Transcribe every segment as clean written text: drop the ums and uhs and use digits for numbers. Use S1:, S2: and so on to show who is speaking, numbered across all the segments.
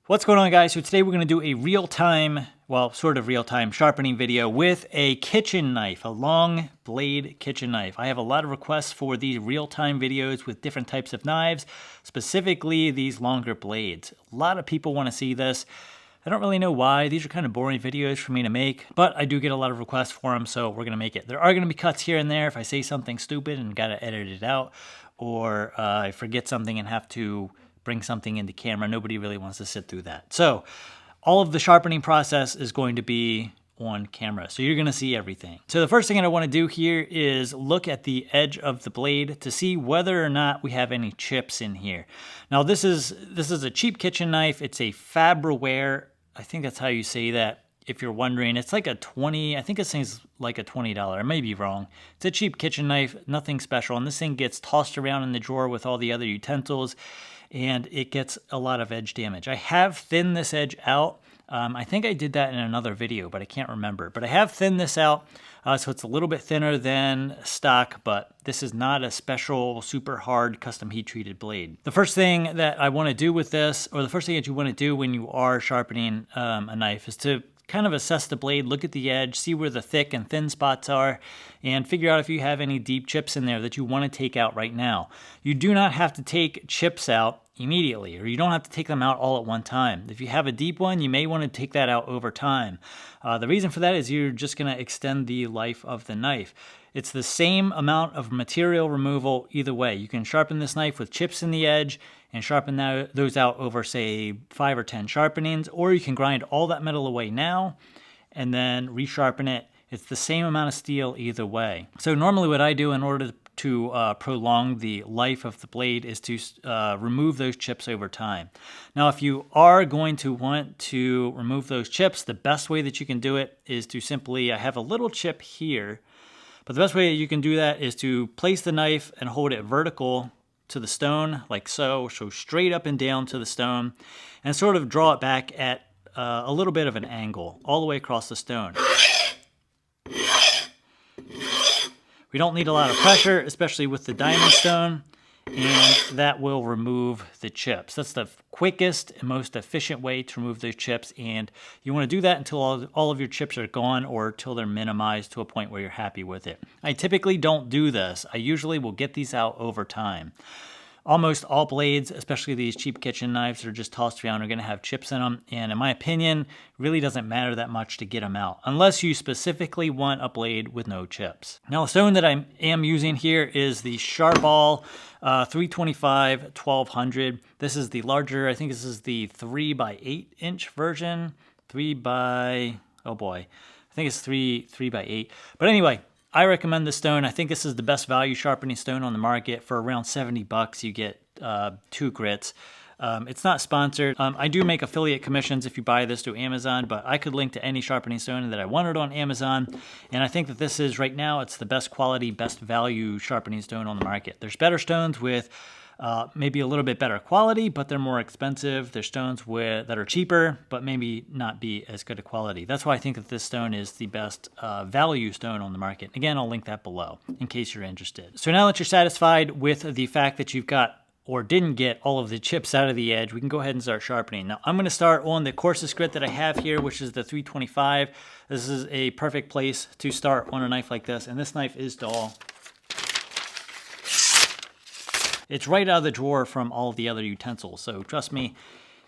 S1: What's going on, guys? So today we're going to do a real-time, well, sort of real-time sharpening video with a kitchen knife, a long blade kitchen knife. I have a lot of requests for these real-time videos with different types of knives, specifically these longer blades. A lot of people want to see this. I don't really know why. These are kind of boring videos for me to make, but I do get a lot of requests for them, so we're going to make it. There are going to be cuts here and there if I say something stupid and got to edit it out, or I forget something and have to bring something into camera. Nobody really wants to sit through that. So all of the sharpening process is going to be on camera. So you're going to see everything. So the first thing that I want to do here is look at the edge of the blade to see whether or not we have any chips in here. Now this is a cheap kitchen knife. It's a Fabrware. I think that's how you say that. If you're wondering, it's like a 20, I think this thing's like a $20. I may be wrong. It's a cheap kitchen knife, nothing special. And this thing gets tossed around in the drawer with all the other utensils, and it gets a lot of edge damage. I have thinned this edge out. I think I did that in another video, but I can't remember. But I have thinned this out, so it's a little bit thinner than stock, but this is not a special, super hard, custom heat-treated blade. The first thing that I want to do with this, or the first thing that you want to do when you are sharpening a knife, is to kind of assess the blade, look at the edge, see where the thick and thin spots are, and figure out if you have any deep chips in there that you want to take out right now. You do not have to take chips out immediately, or you don't have to take them out all at one time. If you have a deep one, you may want to take that out over time. The reason for that is you're just going to extend the life of the knife. It's the same amount of material removal either way. You can sharpen this knife with chips in the edge and sharpen those out over, say, 5 or 10 sharpenings, or you can grind all that metal away now and then resharpen it. It's the same amount of steel either way. So normally what I do in order to prolong the life of the blade is to remove those chips over time. Now, if you are going to want to remove those chips, the best way that you can do it is to simply, I have a little chip here, but the best way you can do that is to place the knife and hold it vertical to the stone, like so straight up and down to the stone, and sort of draw it back at a little bit of an angle all the way across the stone. We don't need a lot of pressure, especially with the diamond stone, and that will remove the chips. That's the quickest and most efficient way to remove those chips, and you want to do that until all of your chips are gone or until they're minimized to a point where you're happy with it. I typically don't do this. I usually will get these out over time. Almost all blades, especially these cheap kitchen knives that are just tossed around, are going to have chips in them, and in my opinion, really doesn't matter that much to get them out, unless you specifically want a blade with no chips. Now, the stone that I am using here is the Sharpening 325 1200. This is the larger, I think this is the 3x8 inch version. Oh boy, I think it's 3 by 8. But anyway, I recommend this stone. I think this is the best value sharpening stone on the market. For around 70 bucks, you get 2 grits. It's not sponsored. I do make affiliate commissions if you buy this through Amazon, but I could link to any sharpening stone that I wanted on Amazon. And I think that this is, right now, it's the best quality, best value sharpening stone on the market. There's better stones with maybe a little bit better quality, but they're more expensive. There's stones that are cheaper, but maybe not be as good a quality. That's why I think that this stone is the best value stone on the market. Again, I'll link that below in case you're interested. So now that you're satisfied with the fact that you've got or didn't get all of the chips out of the edge, we can go ahead and start sharpening. Now, I'm going to start on the coarsest grit that I have here, which is the 325. This is a perfect place to start on a knife like this, and this knife is dull. It's right out of the drawer from all of the other utensils, so trust me,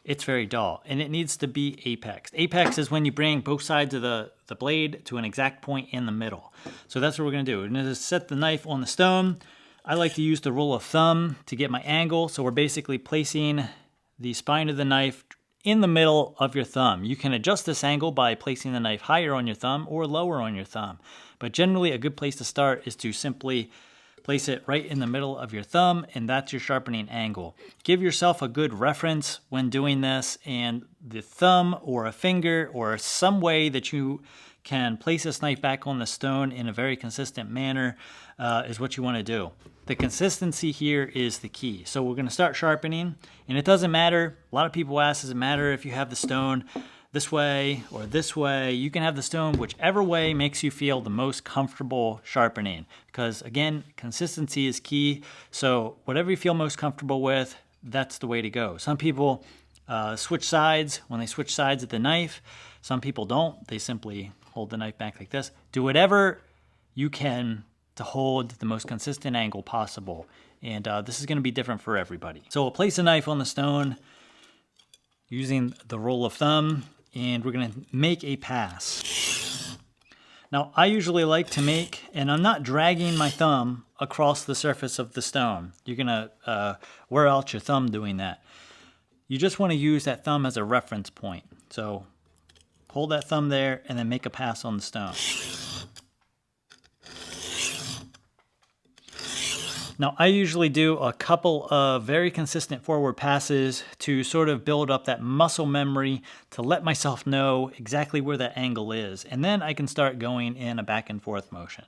S1: it's very dull, and it needs to be apex. Apex is when you bring both sides of the blade to an exact point in the middle. So that's what we're going to do. We're going to set the knife on the stone. I like to use the rule of thumb to get my angle, so we're basically placing the spine of the knife in the middle of your thumb. You can adjust this angle by placing the knife higher on your thumb or lower on your thumb, but generally a good place to start is to simply place it right in the middle of your thumb, and that's your sharpening angle. Give yourself a good reference when doing this, and the thumb or a finger or some way that you can place this knife back on the stone in a very consistent manner is what you want to do. The consistency here is the key. So we're going to start sharpening, and it doesn't matter. A lot of people ask, does it matter if you have the stone this way or this way? You can have the stone whichever way makes you feel the most comfortable sharpening, because again, consistency is key. So whatever you feel most comfortable with, that's the way to go. Some people switch sides. When they switch sides of the knife, some people don't. They simply hold the knife back like this. Do whatever you can to hold the most consistent angle possible. And this is going to be different for everybody. So we'll place the knife on the stone using the rule of thumb, and we're going to make a pass. Now, I usually like to make, and I'm not dragging my thumb across the surface of the stone. You're going to wear out your thumb doing that. You just want to use that thumb as a reference point. So hold that thumb there and then make a pass on the stone. Now, I usually do a couple of very consistent forward passes to sort of build up that muscle memory to let myself know exactly where that angle is. And then I can start going in a back and forth motion.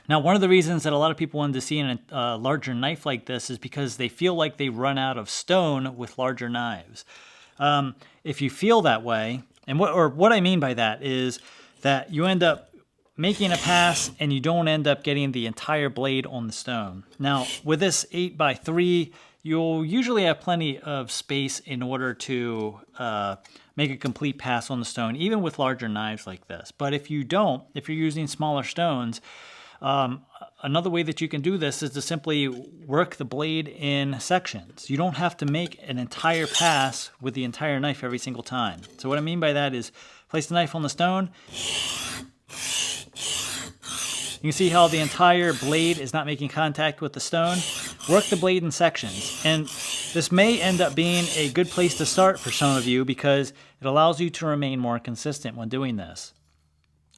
S1: Now, one of the reasons that a lot of people wanted to see a larger knife like this is because they feel like they run out of stone with larger knives. If you feel that way, and what I mean by that is that you end up making a pass and you don't end up getting the entire blade on the stone. Now, with this 8x3, you'll usually have plenty of space in order to make a complete pass on the stone, even with larger knives like this. But if you don't, if you're using smaller stones, another way that you can do this is to simply work the blade in sections. You don't have to make an entire pass with the entire knife every single time. So what I mean by that is place the knife on the stone. You can see how the entire blade is not making contact with the stone. Work the blade in sections. And this may end up being a good place to start for some of you because it allows you to remain more consistent when doing this.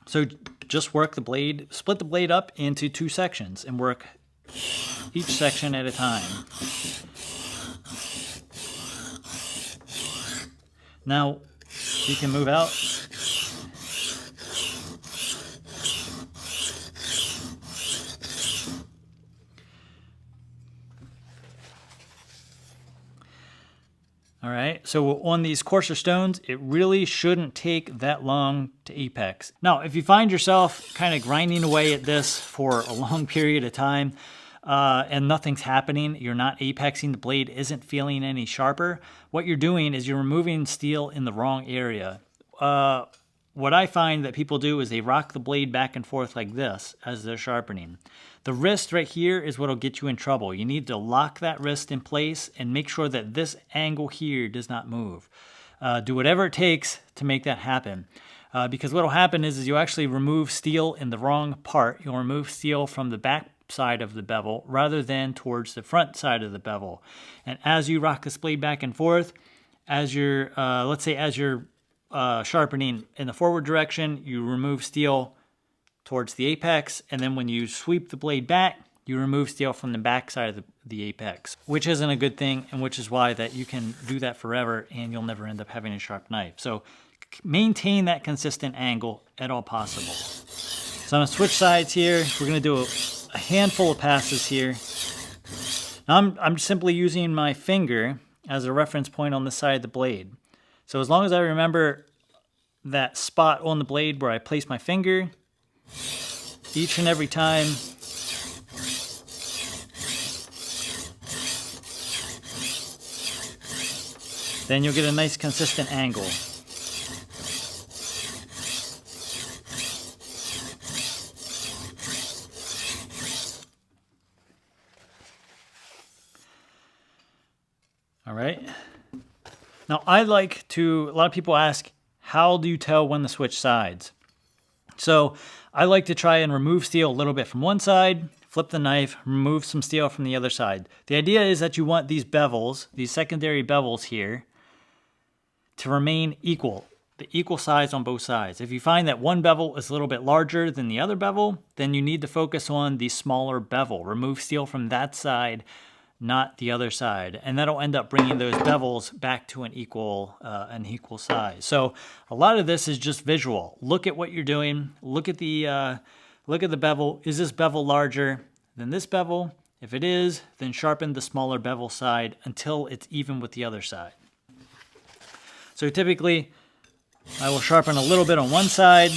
S1: So just work the blade, split the blade up into 2 sections and work each section at a time. Now you can move out. All right, so on these coarser stones, it really shouldn't take that long to apex. Now, if you find yourself kind of grinding away at this for a long period of time and nothing's happening, you're not apexing, the blade isn't feeling any sharper, what you're doing is you're removing steel in the wrong area. What I find that people do is they rock the blade back and forth like this as they're sharpening. The wrist right here is what will get you in trouble. You need to lock that wrist in place and make sure that this angle here does not move. Do whatever it takes to make that happen. Because what will happen is you actually remove steel in the wrong part. You'll remove steel from the back side of the bevel rather than towards the front side of the bevel. And as you rock this blade back and forth, as you're, let's say as you're sharpening in the forward direction, you remove steel towards the apex, and then when you sweep the blade back, you remove steel from the back side of the apex, which isn't a good thing, and which is why that you can do that forever and you'll never end up having a sharp knife. So maintain that consistent angle at all possible. So I'm gonna switch sides here. We're gonna do a handful of passes here. Now I'm simply using my finger as a reference point on the side of the blade. So as long as I remember that spot on the blade where I place my finger, each and every time, then you'll get a nice consistent angle. All right. Now a lot of people ask, how do you tell when to switch sides? So I like to try and remove steel a little bit from one side, flip the knife, remove some steel from the other side. The idea is that you want these bevels, these secondary bevels here, to remain equal, the equal size on both sides. If you find that one bevel is a little bit larger than the other bevel, then you need to focus on the smaller bevel. Remove steel from that side, not the other side, and that'll end up bringing those bevels back to an equal size. So a lot of this is just visual. Look at what you're doing. Look at the bevel. Is this bevel larger than this bevel? If it is, then sharpen the smaller bevel side until it's even with the other side. So typically, I will sharpen a little bit on one side.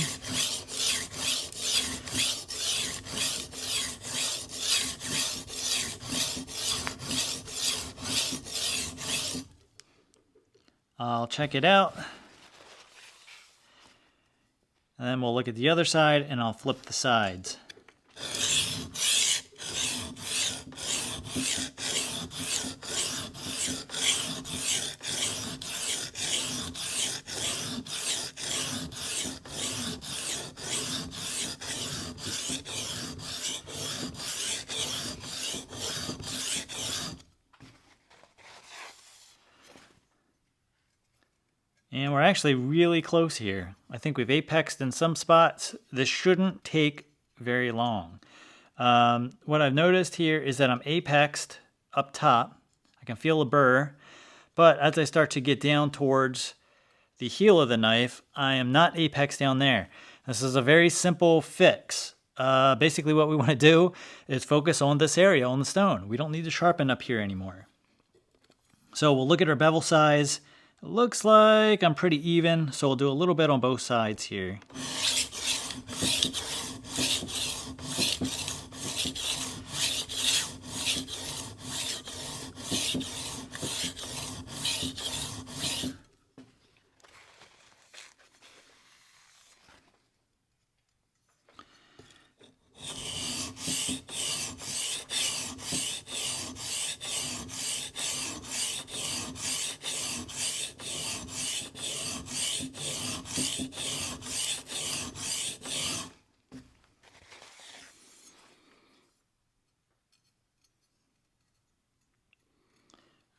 S1: I'll check it out. And then we'll look at the other side and I'll flip the sides. And we're actually really close here. I think we've apexed in some spots. This shouldn't take very long. What I've noticed here is that I'm apexed up top. I can feel a burr, but as I start to get down towards the heel of the knife, I am not apexed down there. This is a very simple fix. Basically what we want to do is focus on this area, on the stone. We don't need to sharpen up here anymore. So we'll look at our bevel size. It looks like I'm pretty even, so we'll do a little bit on both sides here.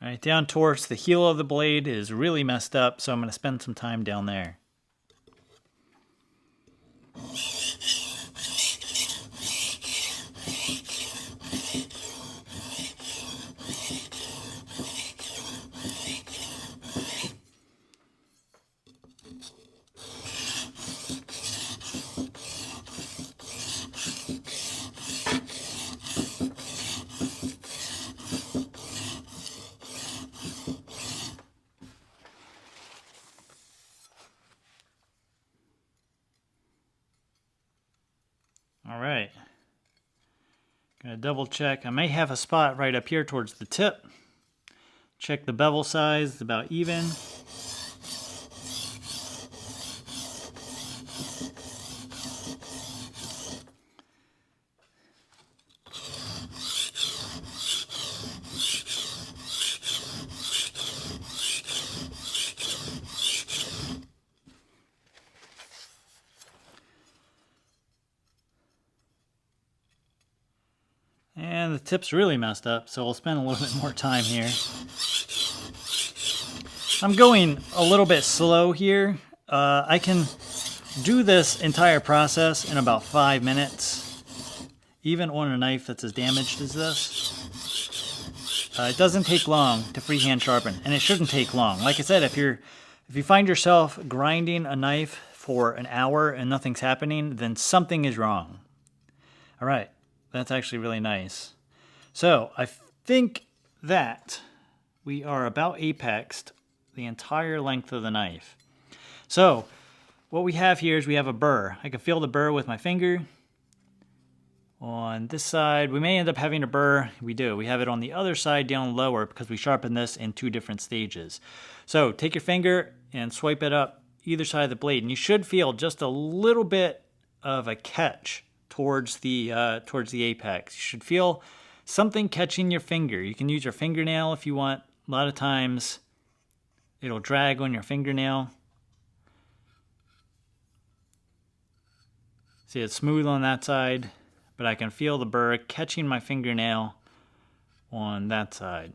S1: All right, down towards the heel of the blade is really messed up, so I'm going to spend some time down there. All right, gonna double check. I may have a spot right up here towards the tip. Check the bevel size, it's about even. And the tip's really messed up, so we'll spend a little bit more time here. I'm going a little bit slow here. I can do this entire process in about 5 minutes, even on a knife that's as damaged as this. It doesn't take long to freehand sharpen, and it shouldn't take long. Like I said, if you find yourself grinding a knife for an hour and nothing's happening, then something is wrong. All right. That's actually really nice. So I think that we are about apexed the entire length of the knife. So what we have here is we have a burr. I can feel the burr with my finger. On this side, we may end up having a burr. We do. We have it on the other side down lower because we sharpen this in 2 different stages. So take your finger and swipe it up either side of the blade, and you should feel just a little bit of a catch towards the apex. You should feel something catching your finger. You can use your fingernail if you want. A lot of times it'll drag on your fingernail. See, it's smooth on that side, but I can feel the burr catching my fingernail on that side.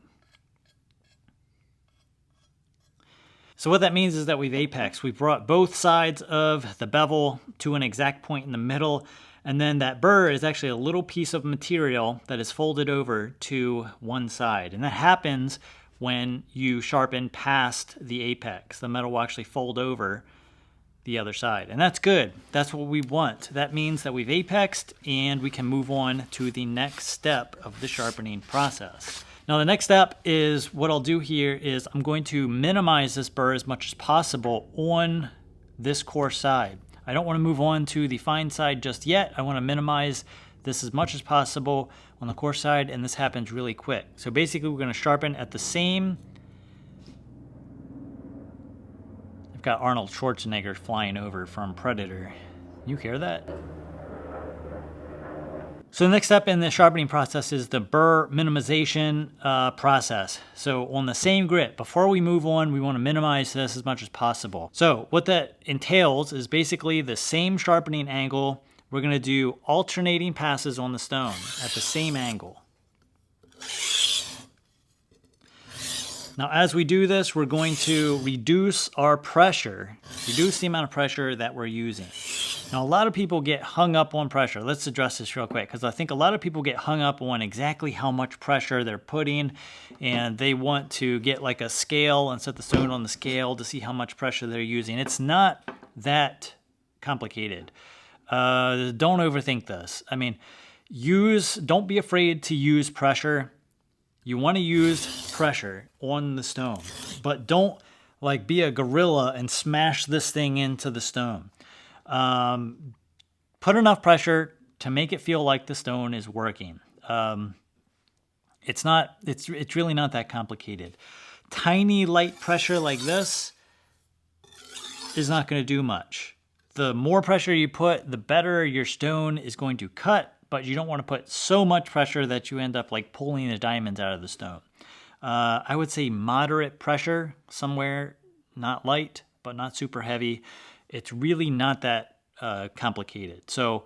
S1: So what that means is that we've apexed. We've brought both sides of the bevel to an exact point in the middle. And then that burr is actually a little piece of material that is folded over to one side. And that happens when you sharpen past the apex. The metal will actually fold over the other side. And that's good. That's what we want. That means that we've apexed and we can move on to the next step of the sharpening process. Now the next step is what I'll do here is I'm going to minimize this burr as much as possible on this coarse side. I don't want to move on to the fine side just yet. I want to minimize this as much as possible on the coarse side, and this happens really quick. So basically we're going to sharpen at the same. I've got Arnold Schwarzenegger flying over from Predator. You hear that? So the next step in the sharpening process is the burr minimization process. So on the same grit, before we move on, we want to minimize this as much as possible. So what that entails is basically the same sharpening angle. We're going to do alternating passes on the stone at the same angle. Now as we do this, we're going to reduce our pressure, reduce the amount of pressure that we're using. Now a lot of people get hung up on pressure. Let's address this real quick, because I think a lot of people get hung up on exactly how much pressure they're putting, and they want to get like a scale and set the stone on the scale to see how much pressure they're using. It's not that complicated. Don't overthink this. I mean, don't be afraid to use pressure. You want to use pressure on the stone, but don't like be a gorilla and smash this thing into the stone. Put enough pressure to make it feel like the stone is working. It's really not that complicated. Tiny light pressure like this is not going to do much. The more pressure you put, the better your stone is going to cut, but you don't want to put so much pressure that you end up like pulling the diamonds out of the stone. I would say moderate pressure somewhere, not light, but not super heavy. It's really not that complicated. So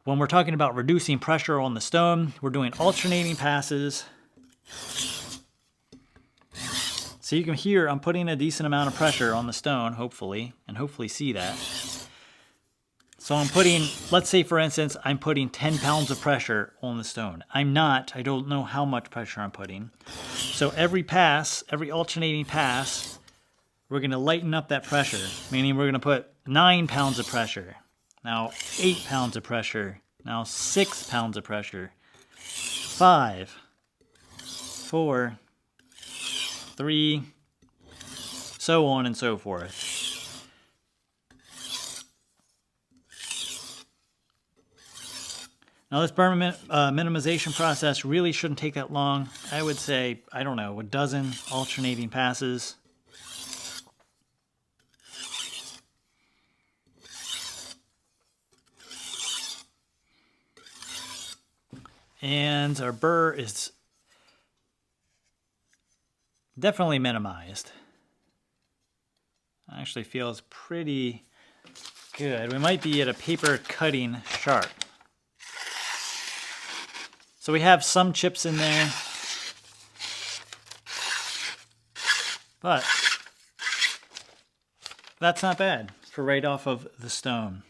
S1: when we're talking about reducing pressure on the stone, we're doing alternating passes. So you can hear I'm putting a decent amount of pressure on the stone, hopefully, and hopefully see that. So I'm putting, let's say for instance, I'm putting 10 pounds of pressure on the stone. I don't know how much pressure I'm putting. So every pass, every alternating pass, we're going to lighten up that pressure, meaning we're going to put 9 pounds of pressure, now 8 pounds of pressure, now 6 pounds of pressure, 5, 4, 3, so on and so forth. Now this burr minimization process really shouldn't take that long. I would say, I don't know, a dozen alternating passes. And our burr is definitely minimized. Actually feels pretty good. We might be at a paper cutting sharp. So we have some chips in there, but that's not bad for right off of the stone.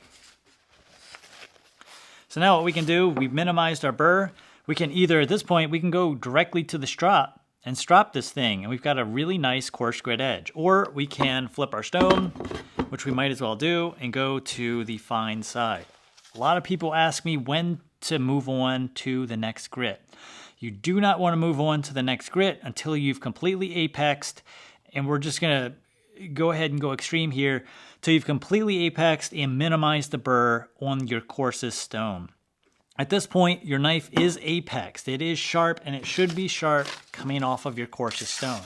S1: So now what we can do, we've minimized our burr. We can either, at this point, we can go directly to the strop and strop this thing, and we've got a really nice coarse grit edge. Or we can flip our stone, which we might as well do, and go to the fine side. A lot of people ask me when to move on to the next grit. You do not want to move on to the next grit until you've completely apexed, and we're just going to go ahead and go extreme here till you've completely apexed and minimized the burr on your coarsest stone. At this point, your knife is apexed. It is sharp, and it should be sharp coming off of your coarsest stone.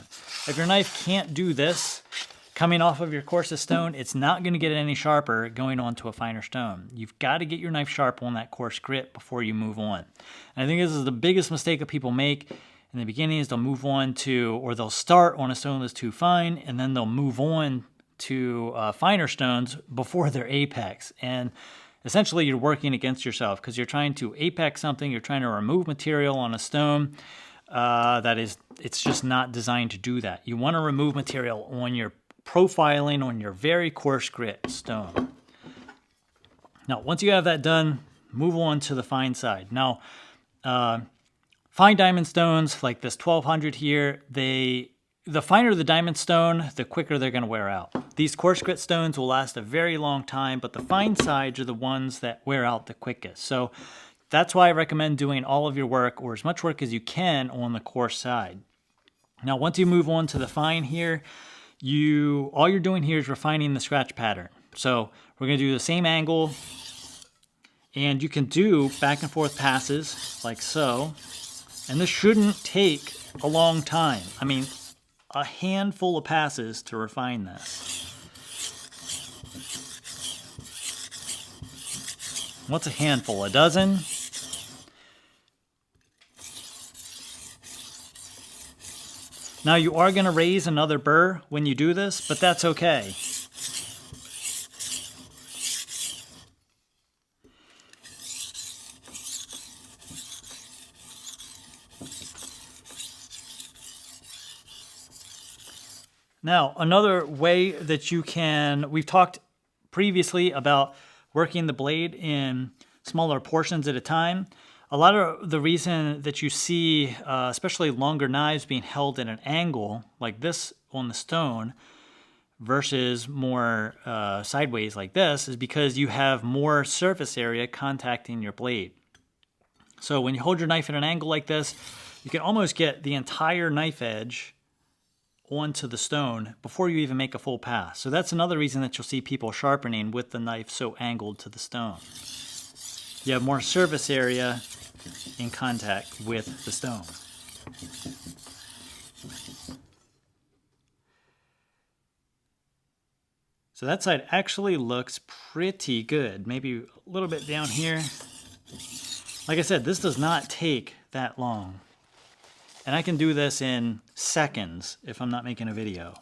S1: If your knife can't do this coming off of your coarsest stone, it's not going to get any sharper going on to a finer stone. You've got to get your knife sharp on that coarse grit before you move on. And I think this is the biggest mistake that people make in the beginning is they'll move on to, or they'll start on a stone that's too fine, and then they'll move on to finer stones before their apex. And essentially you're working against yourself because you're trying to apex something, you're trying to remove material on a stone it's just not designed to do that. You want to remove material on your profiling on your very coarse grit stone. Now, once you have that done, move on to the fine side. Now, fine diamond stones like this 1200 here, the finer the diamond stone, the quicker they're going to wear out. These coarse grit stones will last a very long time, but the fine sides are the ones that wear out the quickest. So that's why I recommend doing all of your work, or as much work as you can, on the coarse side. Now, once you move on to the fine here, all you're doing here is refining the scratch pattern. So we're going to do the same angle, and you can do back and forth passes like so. And this shouldn't take a long time. I mean, a handful of passes to refine this. What's a handful? A dozen? Now you are going to raise another burr when you do this, but that's okay. Now, another way that you can, we've talked previously about working the blade in smaller portions at a time. A lot of the reason that you see, especially longer knives being held at an angle like this on the stone versus more sideways like this is because you have more surface area contacting your blade. So when you hold your knife at an angle like this, you can almost get the entire knife edge onto the stone before you even make a full pass. So that's another reason that you'll see people sharpening with the knife so angled to the stone. You have more surface area in contact with the stone. So that side actually looks pretty good. Maybe a little bit down here. Like I said, this does not take that long. And I can do this in seconds if I'm not making a video.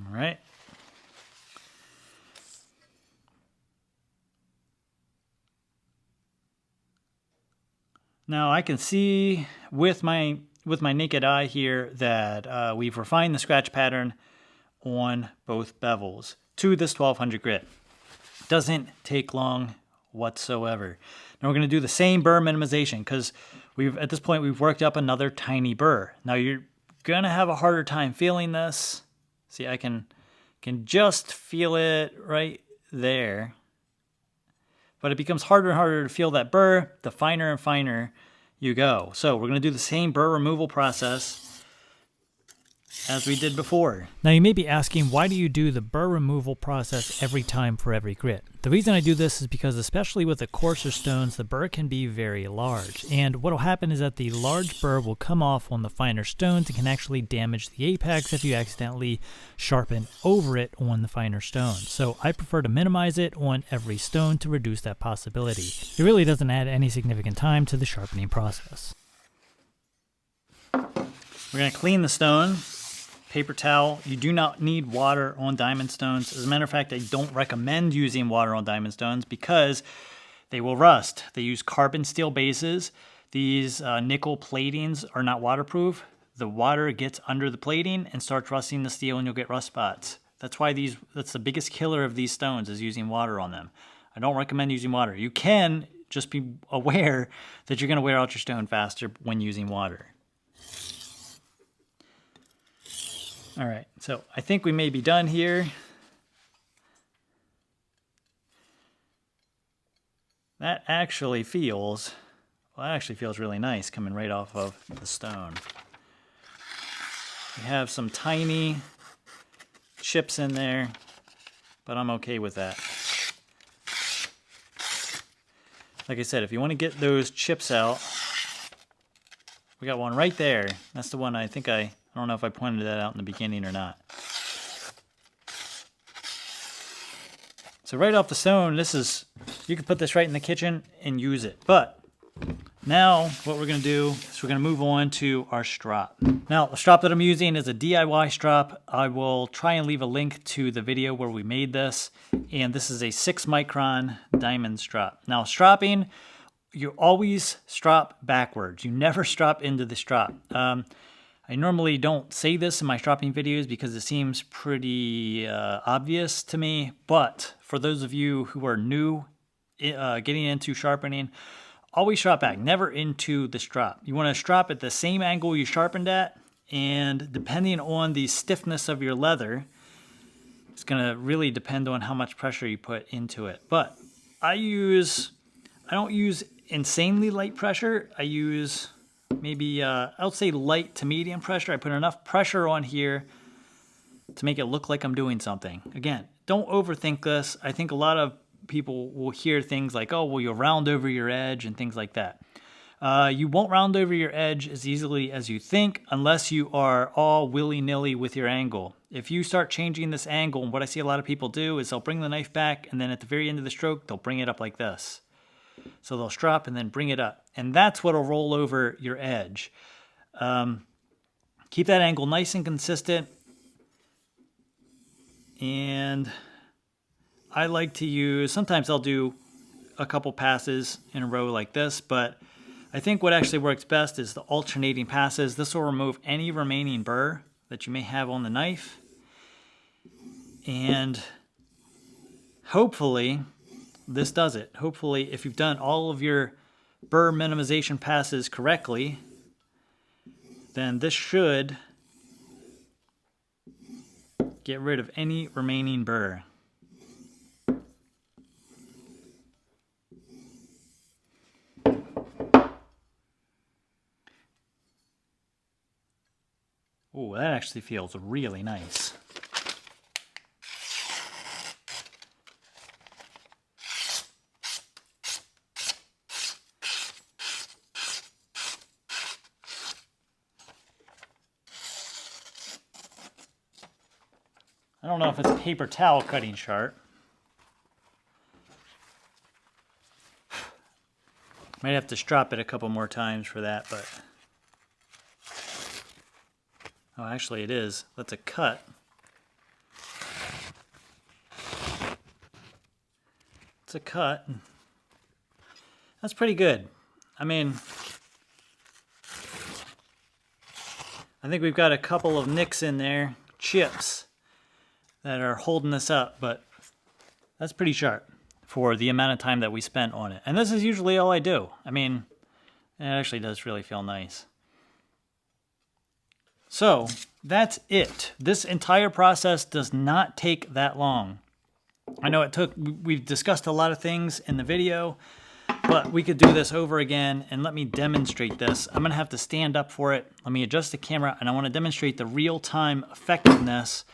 S1: All right. Now I can see with my naked eye here that we've refined the scratch pattern on both bevels to this 1200 grit. Doesn't take long whatsoever. Now we're going to do the same burr minimization because at this point we've worked up another tiny burr. Now you're going to have a harder time feeling this. See, I can just feel it right there. But it becomes harder and harder to feel that burr, the finer and finer you go. So we're going to do the same burr removal process as we did before. Now you may be asking, why do you do the burr removal process every time for every grit? The reason I do this is because especially with the coarser stones, the burr can be very large. And what will happen is that the large burr will come off on the finer stones and can actually damage the apex if you accidentally sharpen over it on the finer stones. So I prefer to minimize it on every stone to reduce that possibility. It really doesn't add any significant time to the sharpening process. We're going to clean the stone. Paper towel. You do not need water on diamond stones. As a matter of fact, I don't recommend using water on diamond stones because they will rust. They use carbon steel bases. These nickel platings are not waterproof. The water gets under the plating and starts rusting the steel and you'll get rust spots. That's why that's the biggest killer of these stones is using water on them. I don't recommend using water. You can just be aware that you're going to wear out your stone faster when using water. All right, so I think we may be done here. That actually feels really nice coming right off of the stone. We have some tiny chips in there, but I'm okay with that. Like I said, if you want to get those chips out, we got one right there. That's the one I don't know if I pointed that out in the beginning or not. So right off the stone, you can put this right in the kitchen and use it. But now what we're going to do is we're going to move on to our strop. Now the strop that I'm using is a DIY strop. I will try and leave a link to the video where we made this. And this is a 6 micron diamond strop. Now stropping, you always strop backwards. You never strop into the strop. I normally don't say this in my stropping videos because it seems pretty obvious to me, but for those of you who are new getting into sharpening, always strop back, never into the strop. You want to strop at the same angle you sharpened at, and depending on the stiffness of your leather, It's going to really depend on how much pressure you put into it. But I don't use insanely light pressure. I use maybe, I'll say light to medium pressure. I put enough pressure on here to make it look like I'm doing something. Again, don't overthink this. I think a lot of people will hear things like, oh, well, you'll round over your edge and things like that. You won't round over your edge as easily as you think unless you are all willy-nilly with your angle. If you start changing this angle, and what I see a lot of people do is they'll bring the knife back, and then at the very end of the stroke, they'll bring it up like this. So they'll strop and then bring it up. And that's what'll roll over your edge. Keep that angle nice and consistent. And I like to use, sometimes I'll do a couple passes in a row like this, but I think what actually works best is the alternating passes. This will remove any remaining burr that you may have on the knife. And hopefully this does it. Hopefully if you've done all of your burr minimization passes correctly, then this should get rid of any remaining burr. Oh, that actually feels really nice. I don't know if it's paper towel cutting sharp. Might have to strop it a couple more times for that, but... Oh, actually it is. That's a cut. It's a cut. That's pretty good. I mean, I think we've got a couple of nicks in there, chips, that are holding this up, but that's pretty sharp for the amount of time that we spent on it. And this is usually all I do. I mean, it actually does really feel nice. So that's it. This entire process does not take that long. I know we've discussed a lot of things in the video, but we could do this over again, and let me demonstrate this. I'm gonna have to stand up for it. Let me adjust the camera, and I wanna demonstrate the real-time effectiveness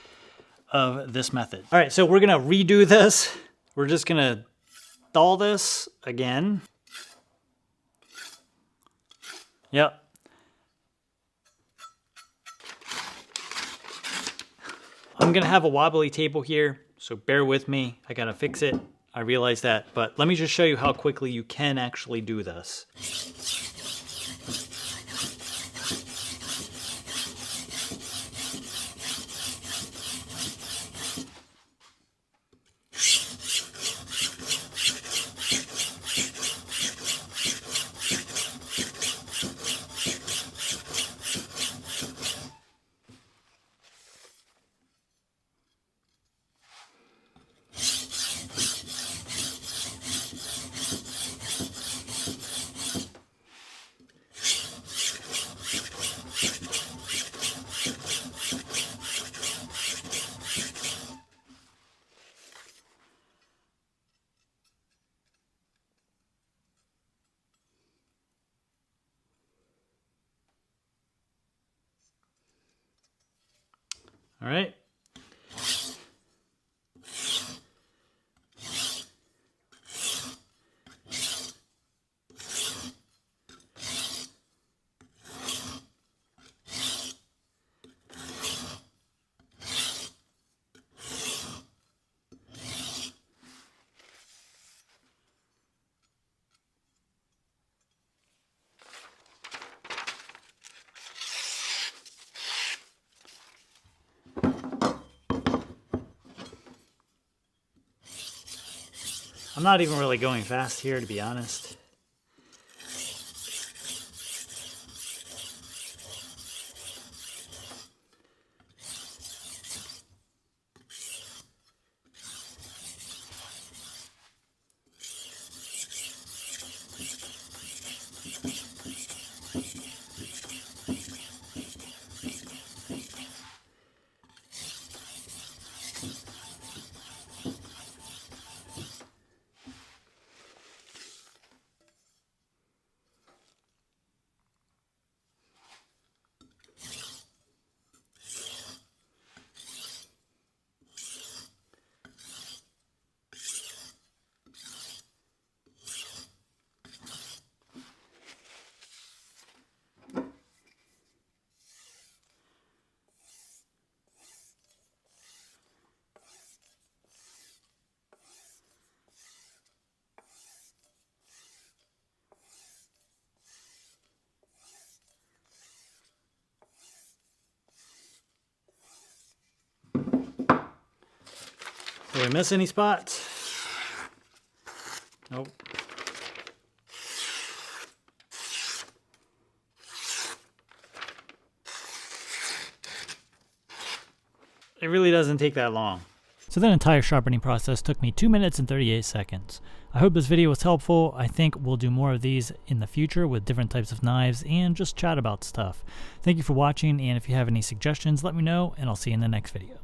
S1: of this method. All right, so we're gonna redo this. We're just gonna thaw this again. Yep. I'm gonna have a wobbly table here, so bear with me. I gotta fix it. I realize that, but let me just show you how quickly you can actually do this. All right. I'm not even really going fast here, to be honest. Did we miss any spots? Nope. It really doesn't take that long. So that entire sharpening process took me 2 minutes and 38 seconds. I hope this video was helpful. I think we'll do more of these in the future with different types of knives and just chat about stuff. Thank you for watching, and if you have any suggestions, let me know, and I'll see you in the next video.